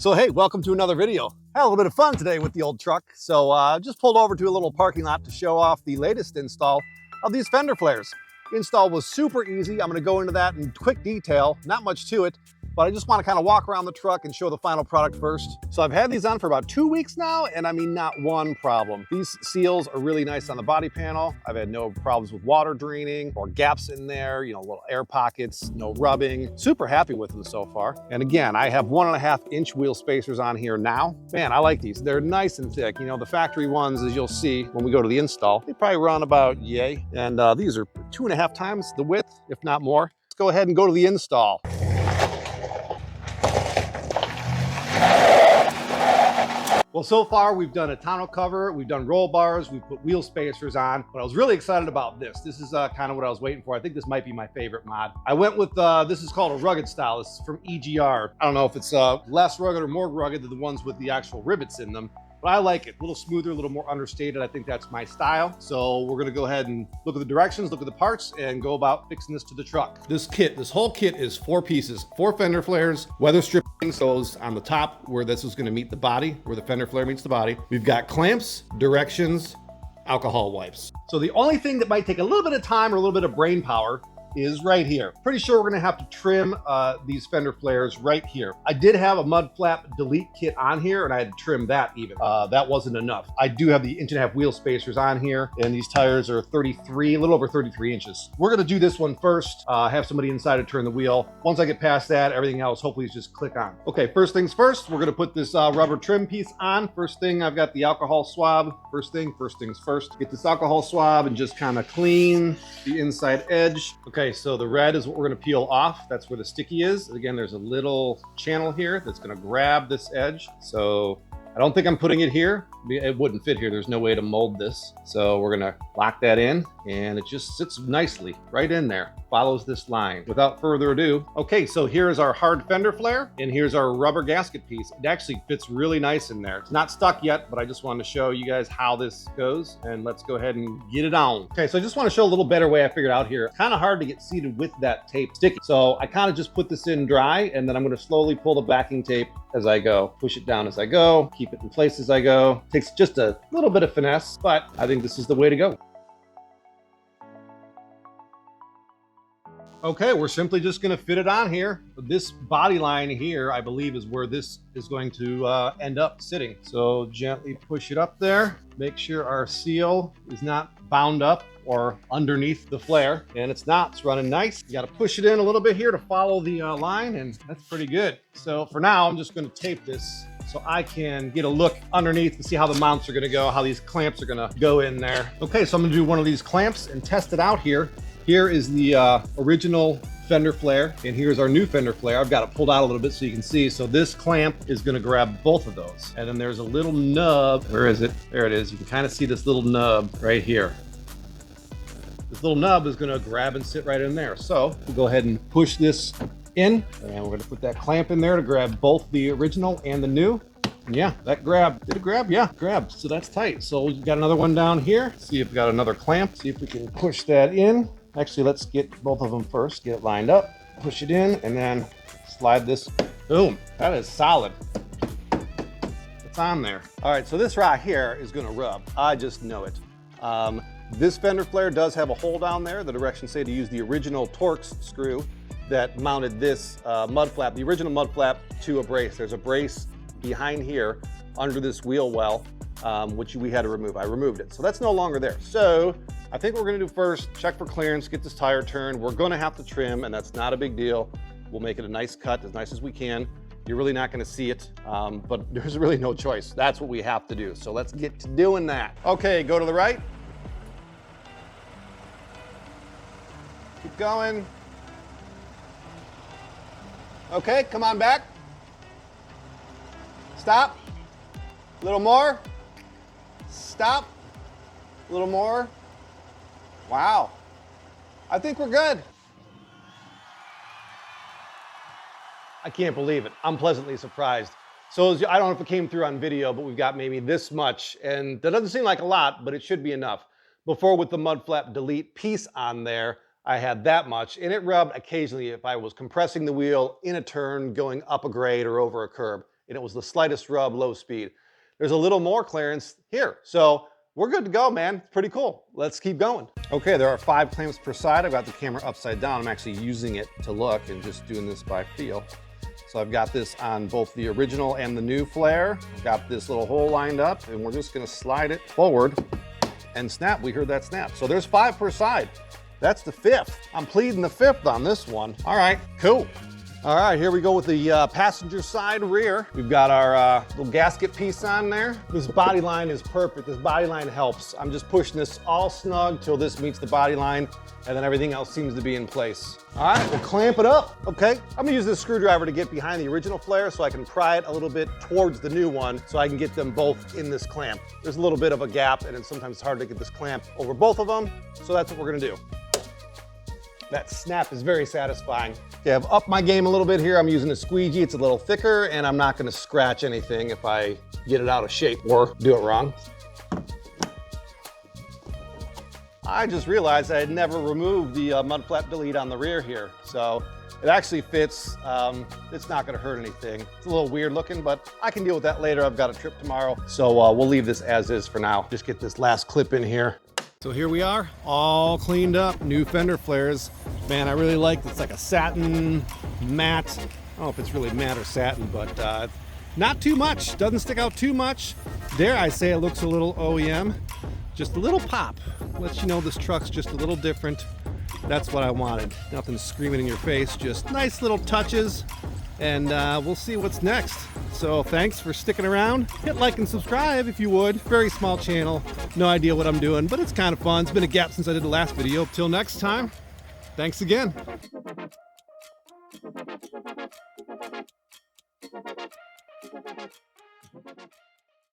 So hey, welcome to another video. Had a little bit of fun today with the old truck. So just pulled over to a little parking lot to show off the latest install of these Fender Flares. Install was super easy. I'm gonna go into that in quick detail, not much to it, but I just wanna kind of walk around the truck and show the final product first. So I've had these on for about 2 weeks now, and I mean, not one problem. These seals are really nice on the body panel. I've had no problems with water draining or gaps in there, you know, little air pockets, no rubbing. Super happy with them so far. And again, I have 1.5-inch wheel spacers on here now. Man, I like these. They're nice and thick. You know, the factory ones, as you'll see when we go to the install, they probably run about yay. And these are 2.5 times the width, if not more. Let's go ahead and go to the install. Well, so far we've done a tonneau cover, we've done roll bars, we've put wheel spacers on, but I was really excited about this. This is kind of what I was waiting for. I think this might be my favorite mod. I went with, this is called a rugged style. This is from EGR. I don't know if it's less rugged or more rugged than the ones with the actual rivets in them, but I like it. A little smoother, a little more understated. I think that's my style. So we're gonna go ahead and look at the directions, look at the parts, and go about fixing this to the truck. This whole kit is 4 pieces, 4 Fender Flares, weather stripping soles on the top where this is gonna meet the body, where the Fender Flare meets the body. We've got clamps, directions, alcohol wipes. So the only thing that might take a little bit of time or a little bit of brain power is right here. Pretty sure we're gonna have to trim these Fender Flares right here. I did have a mud flap delete kit on here and I had to trim that even. That wasn't enough. I do have the 1.5-inch wheel spacers on here and these tires are 33, a little over 33 inches. We're gonna do this one first, have somebody inside to turn the wheel. Once I get past that, everything else hopefully is just click on. Okay, first things first, we're gonna put this rubber trim piece on. First thing, I've got the alcohol swab. First things first. Get this alcohol swab and just kind of clean the inside edge. Okay, so the red is what we're gonna peel off. That's where the sticky is. Again, there's a little channel here that's gonna grab this edge. So I don't think I'm putting it here. It wouldn't fit here. There's no way to mold this. So we're gonna lock that in and it just sits nicely right in there. Follows this line. Without further ado, okay, so here's our hard Fender Flare and here's our rubber gasket piece. It actually fits really nice in there. It's not stuck yet, but I just wanted to show you guys how this goes and let's go ahead and get it on. Okay, so I just want to show a little better way I figured out here. It's kind of hard to get seated with that tape sticky. So I kind of just put this in dry and then I'm going to slowly pull the backing tape as I go. Push it down as I go, keep it in place as I go. Takes just a little bit of finesse, but I think this is the way to go. Okay, we're simply just gonna fit it on here. This body line here, I believe, is where this is going to end up sitting. So gently push it up there. Make sure our seal is not bound up or underneath the flare. And it's not, it's running nice. You gotta push it in a little bit here to follow the line, and that's pretty good. So for now, I'm just gonna tape this so I can get a look underneath and see how the mounts are gonna go, how these clamps are gonna go in there. Okay, so I'm gonna do one of these clamps and test it out here. Here is the original Fender Flare, and here's our new Fender Flare. I've got it pulled out a little bit so you can see. So this clamp is gonna grab both of those. And then there's a little nub. Where is it? There it is. You can kind of see this little nub right here. This little nub is gonna grab and sit right in there. So we'll go ahead and push this in, and we're gonna put that clamp in there to grab both the original and the new. And yeah, that grabbed. Did it grab? Yeah, grabbed. So that's tight. So we've got another one down here. See if we got another clamp. See if we can push that in. Actually, let's get both of them first. Get it lined up, push it in, and then slide this. Boom, that is solid. It's on there. All right, so this right here is gonna rub. I just know it. This Fender Flare does have a hole down there. The directions say to use the original Torx screw that mounted this mud flap, the original mud flap, to a brace. There's a brace behind here under this wheel well, which we had to remove. I removed it, so that's no longer there. So I think what we're gonna do first, check for clearance, get this tire turned. We're gonna have to trim, and that's not a big deal. We'll make it a nice cut, as nice as we can. You're really not gonna see it, but there's really no choice. That's what we have to do. So let's get to doing that. Okay, go to the right. Keep going. Okay, come on back. Stop. A little more. Stop. A little more. Wow. I think we're good. I can't believe it. I'm pleasantly surprised. So I don't know if it came through on video, but we've got maybe this much, and that doesn't seem like a lot, but it should be enough. Before, with the mud flap delete piece on there, I had that much, and it rubbed occasionally if I was compressing the wheel in a turn, going up a grade or over a curb. and it was the slightest rub, low speed. There's a little more clearance here. So we're good to go, man. It's pretty cool. Let's keep going. Okay, there are 5 clamps per side. I've got the camera upside down. I'm actually using it to look and just doing this by feel. So I've got this on both the original and the new flare. I've got this little hole lined up, and we're just gonna slide it forward and snap. We heard that snap. So there's 5 per side. That's the 5th. I'm pleading the 5th on this one. All right, cool. All right, here we go with the passenger side rear. We've got our little gasket piece on there. This body line is perfect. This body line helps. I'm just pushing this all snug till this meets the body line, and then everything else seems to be in place. All right, we'll clamp it up, okay? I'm gonna use this screwdriver to get behind the original flare so I can pry it a little bit towards the new one so I can get them both in this clamp. There's a little bit of a gap, and sometimes it's hard to get this clamp over both of them, so that's what we're gonna do. That snap is very satisfying. Okay, I've upped my game a little bit here. I'm using a squeegee. It's a little thicker, and I'm not gonna scratch anything if I get it out of shape or do it wrong. I just realized I had never removed the mud flap delete on the rear here. So it actually fits. It's not gonna hurt anything. It's a little weird looking, but I can deal with that later. I've got a trip tomorrow. So we'll leave this as is for now. Just get this last clip in here. So here we are, all cleaned up, new Fender Flares. Man, I really like this. It's like a satin matte. I don't know if it's really matte or satin, but not too much. Doesn't stick out too much. Dare I say it looks a little OEM. Just a little pop. Lets you know this truck's just a little different. That's what I wanted. Nothing screaming in your face, just nice little touches. And we'll see what's next. So thanks for sticking around. Hit like and subscribe if you would. Very small channel. No idea what I'm doing, but it's kind of fun. It's been a gap since I did the last video. Till next time, thanks again.